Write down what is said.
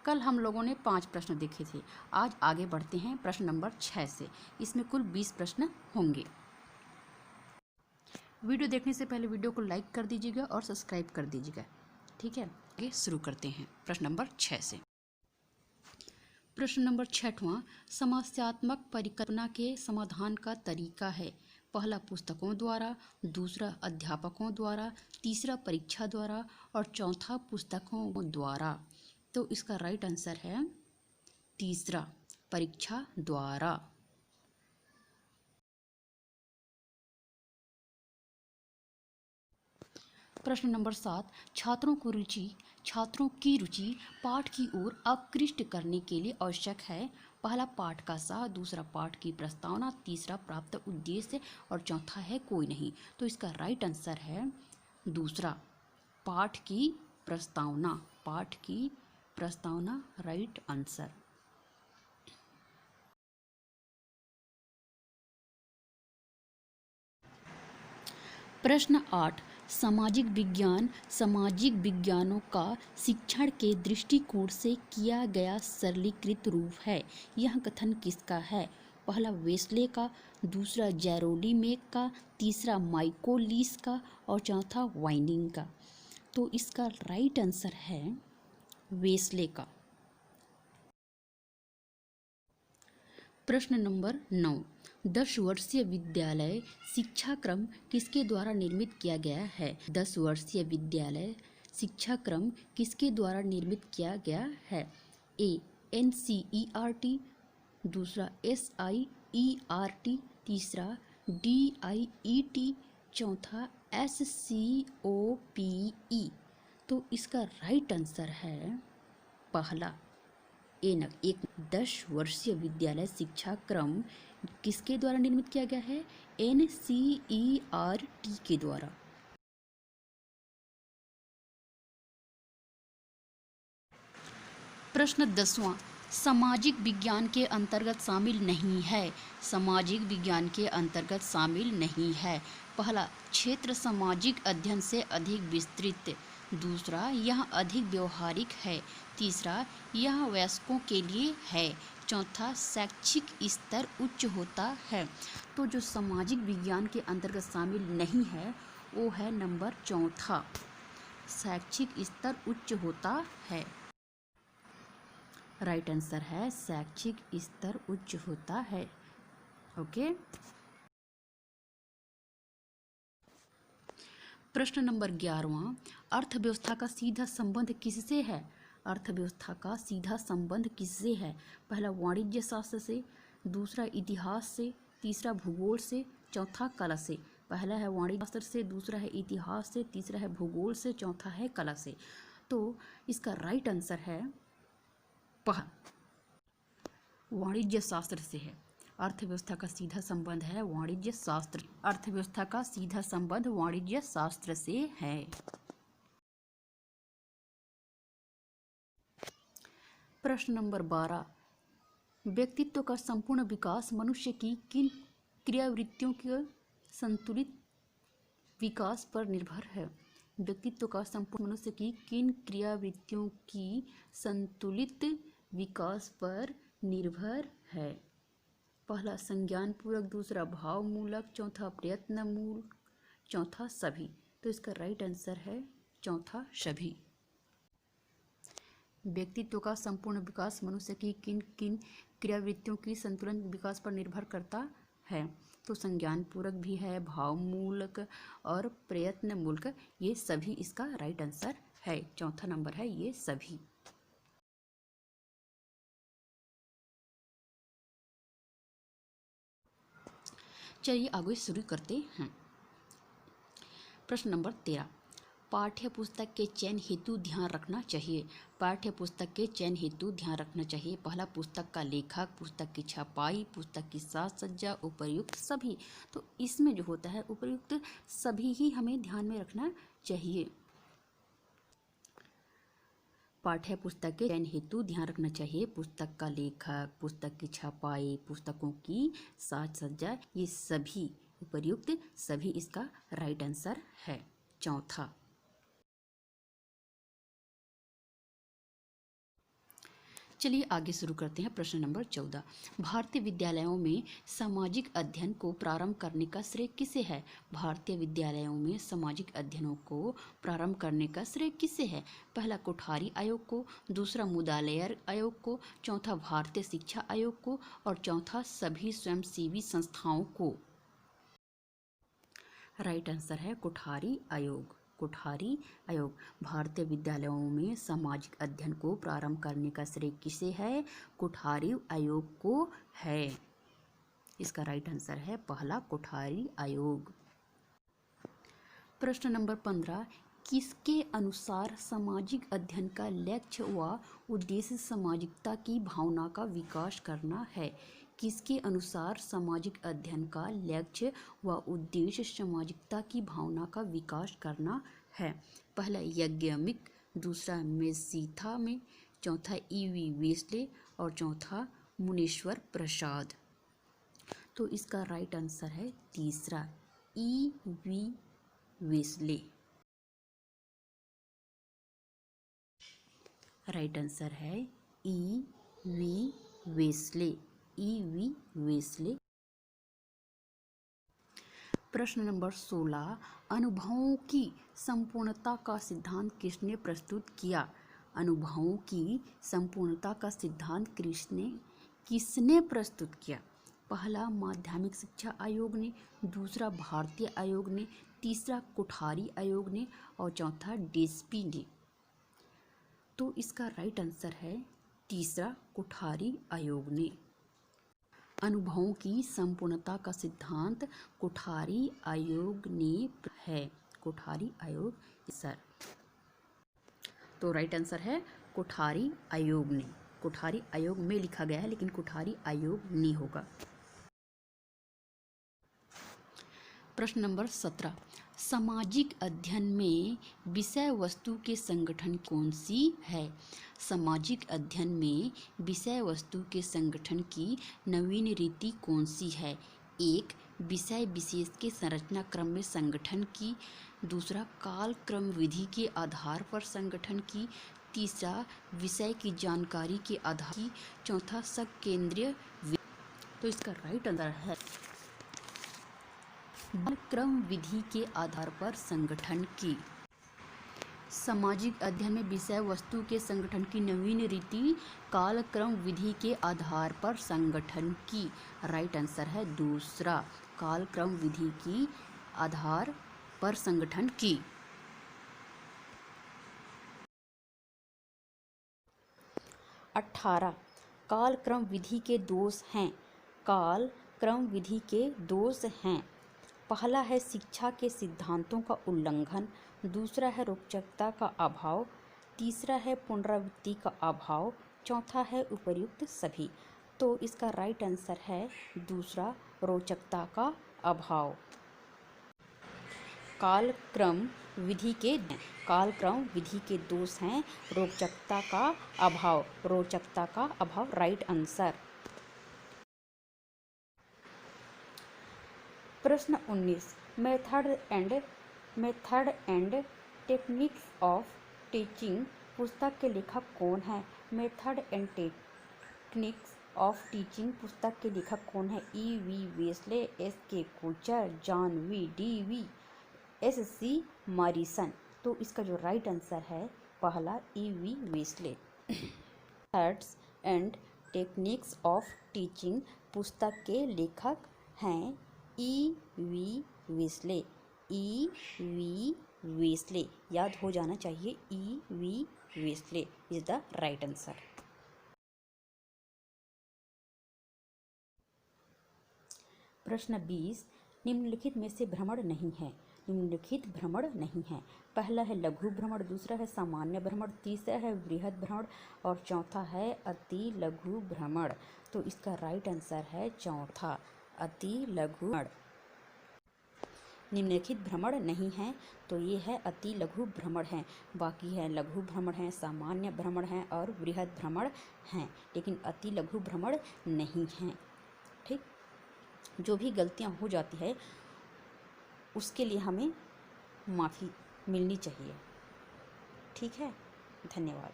कल हम लोगों ने 5 प्रश्न देखे थे। आज आगे बढ़ते हैं प्रश्न नंबर 6 से। इसमें कुल 20 प्रश्न होंगे। वीडियो देखने से पहले वीडियो को लाइक कर दीजिएगा और सब्सक्राइब कर दीजिएगा, ठीक है। आगे शुरू करते हैं प्रश्न नंबर 6 से। प्रश्न नंबर 6वां, समस्यात्मक परिकल्पना के समाधान का तरीका है। पहला पुस्तकों द्वारा, दूसरा अध्यापकों द्वारा, तीसरा परीक्षा द्वारा और चौथा पुस्तकों द्वारा। तो इसका राइट आंसर है तीसरा, परीक्षा द्वारा। प्रश्न नंबर 7, छात्रों की रुचि पाठ की ओर आकृष्ट करने के लिए आवश्यक है। पहला पाठ का सार, दूसरा पाठ की प्रस्तावना, तीसरा प्राप्त उद्देश्य और चौथा है कोई नहीं। तो इसका राइट आंसर है दूसरा, पाठ की प्रस्तावना। पाठ की प्रस्तावना राइट आंसर। प्रश्न 8, सामाजिक विज्ञानों का शिक्षण के दृष्टिकोण से किया गया सरलीकृत रूप है। यह कथन किसका है? पहला वेस्ले का, दूसरा जेरोनिमस का, तीसरा माइकोलिस का और चौथा वाइनिंग का। तो इसका राइट आंसर है वेस्ले का। प्रश्न नंबर 9, 10 वर्षीय विद्यालय शिक्षा क्रम किसके द्वारा निर्मित किया गया है? 10 वर्षीय विद्यालय शिक्षा क्रम किसके द्वारा निर्मित किया गया है? ए NCERT, दूसरा SIERT, तीसरा DIET, चौथा SCOPE। तो इसका राइट आंसर है पहला, एक 10 वर्षीय विद्यालय शिक्षा क्रम किसके द्वारा निर्मित किया गया है? NCERT के द्वारा। प्रश्न 10वां, सामाजिक विज्ञान के अंतर्गत शामिल नहीं है। सामाजिक विज्ञान के अंतर्गत शामिल नहीं है। पहला, क्षेत्र सामाजिक अध्ययन से अधिक विस्तृत, दूसरा यह अधिक व्यवहारिक है, तीसरा यह वयस्कों के लिए है, चौथा शैक्षिक स्तर उच्च होता है। तो जो सामाजिक विज्ञान के अंतर्गत शामिल नहीं है वो है नंबर चौथा, शैक्षिक स्तर उच्च होता है। राइट आंसर है शैक्षिक स्तर उच्च होता है। ओके। प्रश्न नंबर 11वां, अर्थव्यवस्था का सीधा संबंध किससे है? अर्थव्यवस्था का सीधा संबंध किससे है? पहला वाणिज्य शास्त्र से, दूसरा इतिहास से, तीसरा भूगोल से, चौथा कला से। पहला है वाणिज्य शास्त्र से, दूसरा है इतिहास से, तीसरा है भूगोल से, चौथा है कला से। तो इसका राइट आंसर है वाणिज्य शास्त्र से है। अर्थव्यवस्था का सीधा संबंध है वाणिज्य शास्त्र। अर्थव्यवस्था का सीधा संबंध वाणिज्य शास्त्र से है। प्रश्न नंबर 12, व्यक्तित्व का संपूर्ण विकास मनुष्य की किन क्रियावृत्तियों के संतुलित विकास पर निर्भर है? व्यक्तित्व का संपूर्ण मनुष्य की किन क्रियावृत्तियों की संतुलित विकास पर निर्भर है? पहला संज्ञान पूर्वक, दूसरा भाव मूलक, चौथा प्रयत्न मूलक, चौथा सभी। तो इसका राइट आंसर है चौथा सभी। व्यक्तित्व का संपूर्ण विकास मनुष्य की किन किन क्रियावृत्तियों की संतुलन विकास पर निर्भर करता है? तो संज्ञान पूरक भी है, भाव मूलक और प्रयत्न मूलक, ये सभी इसका राइट आंसर है। चौथा नंबर है ये सभी। चलिए आगे शुरू करते हैं। प्रश्न नंबर 13, पाठ्य पुस्तक के चयन हेतु ध्यान रखना चाहिए। पाठ्य पुस्तक के चयन हेतु ध्यान रखना चाहिए। पहला, पुस्तक का लेखक, पुस्तक की छपाई, पुस्तक की साज सज्जा, उपर्युक्त सभी। तो इसमें जो होता है उपर्युक्त सभी ही हमें ध्यान में रखना चाहिए। पाठ्य पुस्तक के चयन हेतु ध्यान रखना चाहिए। पुस्तक का लेखक, पुस्तक की छपाई, पुस्तकों की साज सज्जा, ये सभी उपर्युक्त सभी इसका राइट आंसर है चौथा। चलिए आगे शुरू करते हैं। प्रश्न नंबर 14, भारतीय विद्यालयों में सामाजिक अध्ययन को प्रारंभ करने का श्रेय किसे है? भारतीय विद्यालयों में सामाजिक अध्ययनों को प्रारंभ करने का श्रेय किसे है? पहला कोठारी आयोग को, दूसरा मुदालयर आयोग को, चौथा भारतीय शिक्षा आयोग को और चौथा सभी स्वयंसेवी संस्थाओं को। राइट आंसर है कोठारी आयोग। कोठारी आयोग। भारतीय विद्यालयों में सामाजिक अध्ययन को प्रारंभ करने का श्रेय किसे है? कोठारी आयोग को है। इसका राइट आंसर है पहला कोठारी आयोग। प्रश्न नंबर 15, किसके अनुसार सामाजिक अध्ययन का लक्ष्य व उद्देश्य सामाजिकता की भावना का विकास करना है? किसके अनुसार सामाजिक अध्ययन का लक्ष्य व उद्देश्य सामाजिकता की भावना का विकास करना है? पहला यज्ञमिक, दूसरा मेसीथा में, चौथा ईवी वेस्ले और चौथा मुनीश्वर प्रसाद। तो इसका राइट आंसर है तीसरा ईवी वेस्ले। राइट आंसर है ईवी वेस्ले। EV Wesley. प्रश्न नंबर 16, अनुभवों की संपूर्णता का सिद्धांत किसने प्रस्तुत किया? अनुभवों की संपूर्णता का सिद्धांत किसने प्रस्तुत किया? पहला माध्यमिक शिक्षा आयोग ने, दूसरा भारतीय आयोग ने, तीसरा कोठारी आयोग ने और चौथा डेस्पी ने। तो इसका राइट आंसर है तीसरा कोठारी आयोग ने। अनुभवों की संपूर्णता का सिद्धांत कोठारी आयोग ने है। कोठारी आयोग सर। तो राइट आंसर है कोठारी आयोग ने। कोठारी आयोग में लिखा गया है लेकिन कोठारी आयोग नहीं होगा। प्रश्न नंबर 17, सामाजिक अध्ययन में विषय वस्तु के संगठन कौन सी है? सामाजिक अध्ययन में विषय वस्तु के संगठन की नवीन रीति कौन सी है? एक, विषय विशेष के संरचना क्रम में संगठन की, दूसरा काल क्रम विधि के आधार पर संगठन की, तीसरा विषय की जानकारी के आधार की, चौथा सकेंद्रीय। तो इसका राइट आंसर है क्रम विधि के आधार पर संगठन की। सामाजिक अध्ययन में विषय वस्तु के संगठन की नवीन रीति काल क्रम विधि के आधार पर संगठन की। राइट आंसर है दूसरा काल क्रम विधि की आधार पर संगठन की। 18, काल क्रम विधि के दोष हैं। काल क्रम विधि के दोष हैं। पहला है शिक्षा के सिद्धांतों का उल्लंघन, दूसरा है रोचकता का अभाव, तीसरा है पुनरावृत्ति का अभाव, चौथा है उपर्युक्त सभी। तो इसका राइट आंसर है दूसरा रोचकता का अभाव। कालक्रम विधि के दोष हैं रोचकता का अभाव। रोचकता का अभाव राइट आंसर। प्रश्न 19, method and techniques of teaching पुस्तक के लेखक कौन है? Method and techniques of teaching पुस्तक के लेखक कौन है? E V Wesley, S K. Kochhar, John V S C. Morrison. तो इसका जो राइट आंसर है पहला E V Wesley. Methods and techniques of teaching पुस्तक के लेखक हैं ईवी वेस्ले। ईवी वेस्ले याद हो जाना चाहिए। EV Wesley is the right answer. प्रश्न 20, निम्नलिखित में से भ्रमण नहीं है। निम्नलिखित भ्रमण नहीं है। पहला है लघु भ्रमण, दूसरा है सामान्य भ्रमण, तीसरा है बृहद भ्रमण और चौथा है अति लघु भ्रमण। तो इसका राइट आंसर है चौथा अति लघु भ्रमण। निम्नलिखित भ्रमण नहीं है तो ये है अति लघु भ्रमण है। बाकी है लघु भ्रमण है, सामान्य भ्रमण है और बृहद भ्रमण हैं, लेकिन अति लघु भ्रमण नहीं है। ठीक, जो भी गलतियां हो जाती है उसके लिए हमें माफ़ी मिलनी चाहिए। ठीक है, धन्यवाद।